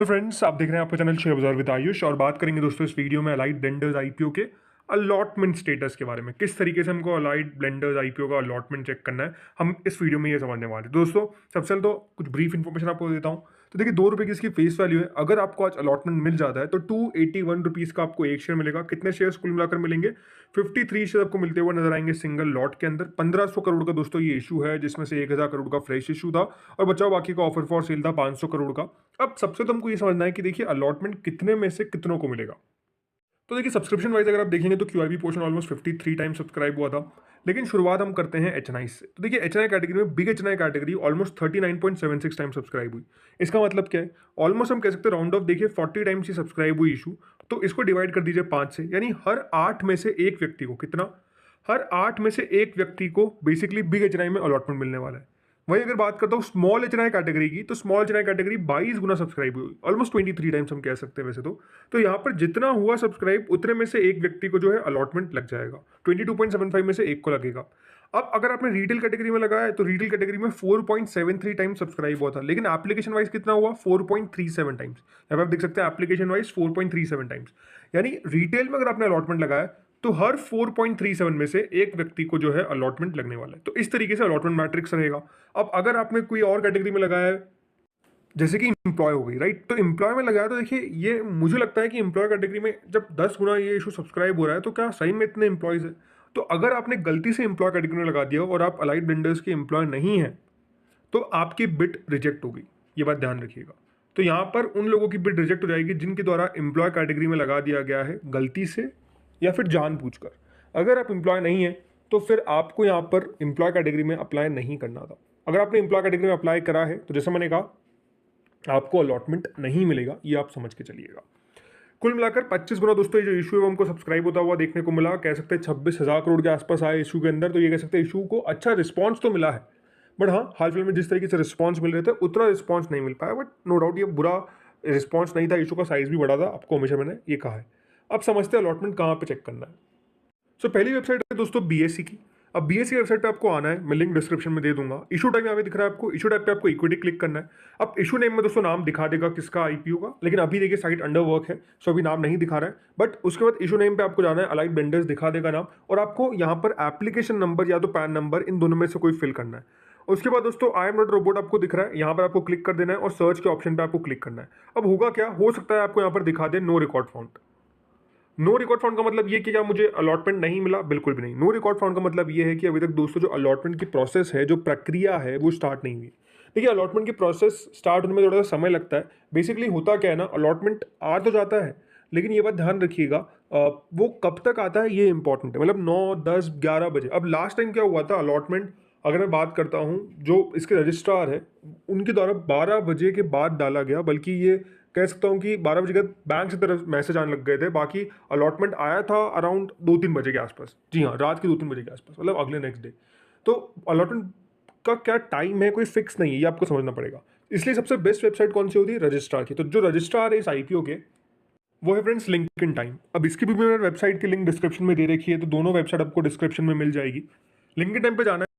तो फ्रेंड्स आप देख रहे हैं आपका चैनल शेयर बाजार विद आयुष और बात करेंगे दोस्तों इस वीडियो में अलाइड ब्लेंडर्स आईपीओ के अलॉटमेंट स्टेटस के बारे में। किस तरीके से हमको अलाइड ब्लेंडर्स आईपीओ का अलॉटमेंट चेक करना है, हम इस वीडियो में ये समझने वाले हैं। दोस्तों सबसे पहले तो कुछ ब्रीफ इन्फॉर्मेशन आपको देता हूँ। तो देखिए, 2 रुपये की इसकी फेस वैल्यू है। अगर आपको आज अलॉटमेंट मिल जाता है तो 281 रुपीज़ का आपको एक शेयर मिलेगा। कितने शेयर्स कुल मिलाकर मिलेंगे? 53 शेयर आपको मिलते हुए नजर आएंगे सिंगल लॉट के अंदर। 1500 करोड़ का दोस्तों ये इशू है, जिसमें से 1000 करोड़ का फ्रेश इशू था और बचा बाकी का ऑफर फॉर सेल था 500 करोड़ का। अब सबसे तो हमको ये समझना है कि देखिए अलॉटमेंट कितने में से कितनों को मिलेगा। तो देखिए, सब्सक्रिप्शन वाइज अगर आप देखेंगे तो QIB portion almost 53 time subscribe हुआ था। लेकिन शुरुआत हम करते हैं एचएनआई से। तो देखिए, एचएनआई कैटेगरी में big HNI category almost 39.76 time subscribe हुई। इसका मतलब क्या है? ऑलमोस्ट हम कह सकते हैं राउंड ऑफ देखिए 40 टाइम्स ही सब्सक्राइब हुई इशू। तो इसको डिवाइड कर दीजिए 5 से, यानी हर 8 में से एक व्यक्ति को कितना, हर 8 में से एक व्यक्ति को बेसिकली बिग एचएनआई में अलॉटमेंट मिलने वाला है। वही अगर बात करता हूँ स्मॉल एचएनआई कैटेगरी की, तो स्मॉल एचएनआई कैटेगरी 22 गुना सब्सक्राइब हुई, ऑलमोस्ट 23 टाइम्स हम कह सकते हैं वैसे तो यहाँ पर जितना हुआ सब्सक्राइब उतने में से एक व्यक्ति को जो है अलॉटमेंट लग जाएगा। 22.75 में से एक को लगेगा। अब अगर आपने रिटेल कैटेगरी में लगाया है तो रिटेल कैटेगरी में 4.73 टाइम्स सब्सक्राइब हुआ था, लेकिन एप्लीकेशन वाइज कितना हुआ? 4.37 टाइम्स। यहाँ पे आप देख सकते हैं एप्लीकेशन वाइज 4.37 टाइम्स, यानी रिटेल में अगर आपने अलॉटमेंट लगाया तो हर 4.37 में से एक व्यक्ति को जो है अलॉटमेंट लगने वाला है। तो इस तरीके से अलॉटमेंट मैट्रिक्स रहेगा। अब अगर आपने कोई और कैटेगरी में लगाया है, जैसे कि इंप्लॉय हो गई, राइट, तो इंप्लॉय में लगाया तो देखिए ये मुझे लगता है कि इंप्लॉय कैटेगरी में जब 10 गुना ये इशू सब्सक्राइब हो रहा है तो क्या सही में इतने इंप्लॉयज है? तो अगर आपने गलती से इंप्लॉय कैटेगरी में लगा दिया और आप अलाइड वेंडर्स के इंप्लॉय नहीं है तो आपकी बिट रिजेक्ट होगी। ये बात ध्यान रखिएगा। तो यहाँ पर उन लोगों की बिट रिजेक्ट हो जाएगी जिनके द्वारा एम्प्लॉय कैटेगरी में लगा दिया गया है गलती से या फिर जानबूझकर। अगर आप एम्प्लॉय नहीं है तो फिर आपको यहाँ पर एम्प्लॉय कैटेगरी में अप्लाई नहीं करना था। अगर आपने एम्प्लॉय कैटेगरी में अप्लाई करा है तो जैसे मैंने कहा आपको अलॉटमेंट नहीं मिलेगा, ये आप समझ के चलिएगा। कुल मिलाकर 25 गुना दोस्तों ये जो इशू है वो हमको सब्सक्राइब होता हुआ देखने को मिला। कह सकते हैं 26,000 करोड़ के आसपास आए इशू के अंदर। तो ये कह सकते हैं इशू को अच्छा रिस्पॉन्स तो मिला है, बट हाँ, हाल फिलहाल में जिस तरीके से रिस्पॉन्स मिल रहे थे उतना रिस्पॉन्स नहीं मिल पाया। बट नो डाउट ये बुरा रिस्पॉन्स नहीं था, इशू का साइज भी बड़ा था, आपको हमेशा मैंने ये कहा है। अब समझते हैं अलॉटमेंट कहाँ पे चेक करना है। सो पहली वेबसाइट है दोस्तों बीएससी की। अब बीएससी वेबसाइट पे आपको आना है, मैं लिंक डिस्क्रिप्शन में दे दूंगा। इशू टाइप यहाँ पे दिख रहा है आपको, इशू टाइप पे आपको इक्विटी क्लिक करना है। अब इशू नेम में दोस्तों नाम दिखा देगा किसका आईपीओ का, लेकिन अभी देखिए साइट अंडर वर्क है सो अभी नाम नहीं दिखा रहा है। बट उसके बाद इशू नेम पे आपको जाना है, अलाइड वेंडर्स दिखा देगा नाम, और आपको यहाँ पर एप्लीकेशन नंबर या तो पैन नंबर, इन दोनों में से कोई फिल करना है। उसके बाद दोस्तों आई एम नॉट रोबोट आपको दिख रहा है, यहाँ पर आपको क्लिक कर देना है और सर्च के ऑप्शन पे आपको क्लिक करना है। अब होगा क्या, हो सकता है आपको यहाँ पर दिखा दे no record found. No record found का मतलब ये कि क्या मुझे अलॉटमेंट नहीं मिला? बिल्कुल भी नहीं। नो रिकॉर्ड फाउंड का मतलब ये है कि अभी तक दोस्तों जो अलॉटमेंट की प्रोसेस है, जो प्रक्रिया है, वो स्टार्ट नहीं हुई। देखिए, अलॉटमेंट की प्रोसेस स्टार्ट होने में थोड़ा सा समय लगता है। बेसिकली होता क्या है ना, अलॉटमेंट आ तो जाता है, लेकिन ये बात ध्यान रखिएगा वो कब तक आता है ये इंपॉर्टेंट है। मतलब 9, 10, 11 बजे। अब लास्ट टाइम क्या हुआ था अलॉटमेंट, अगर मैं बात करता हूँ जो इसके रजिस्ट्रार है उनके द्वारा 12 बजे के बाद डाला गया, बल्कि ये कह सकता हूँ कि 12 बजे के बाद बैंक से तरफ मैसेज आने लग गए थे। बाकी अलॉटमेंट आया था अराउंड 2-3 बजे के आसपास। जी हाँ, रात के 2-3 बजे के आसपास, मतलब अगले नेक्स्ट डे। तो अलॉटमेंट का क्या टाइम है कोई फिक्स नहीं है, ये आपको समझना पड़ेगा। इसलिए सबसे बेस्ट वेबसाइट कौन सी होती है? रजिस्ट्रार की। तो जो रजिस्ट्रार है इस आईपीओ के, वो है फ्रेंड्स लिंक्डइन टाइम। अब इसकी भी मैंने वेबसाइट की लिंक डिस्क्रिप्शन में दे रखी है, तो दोनों वेबसाइट आपको डिस्क्रिप्शन में मिल जाएगी। लिंक्डइन टाइम पे जाना है।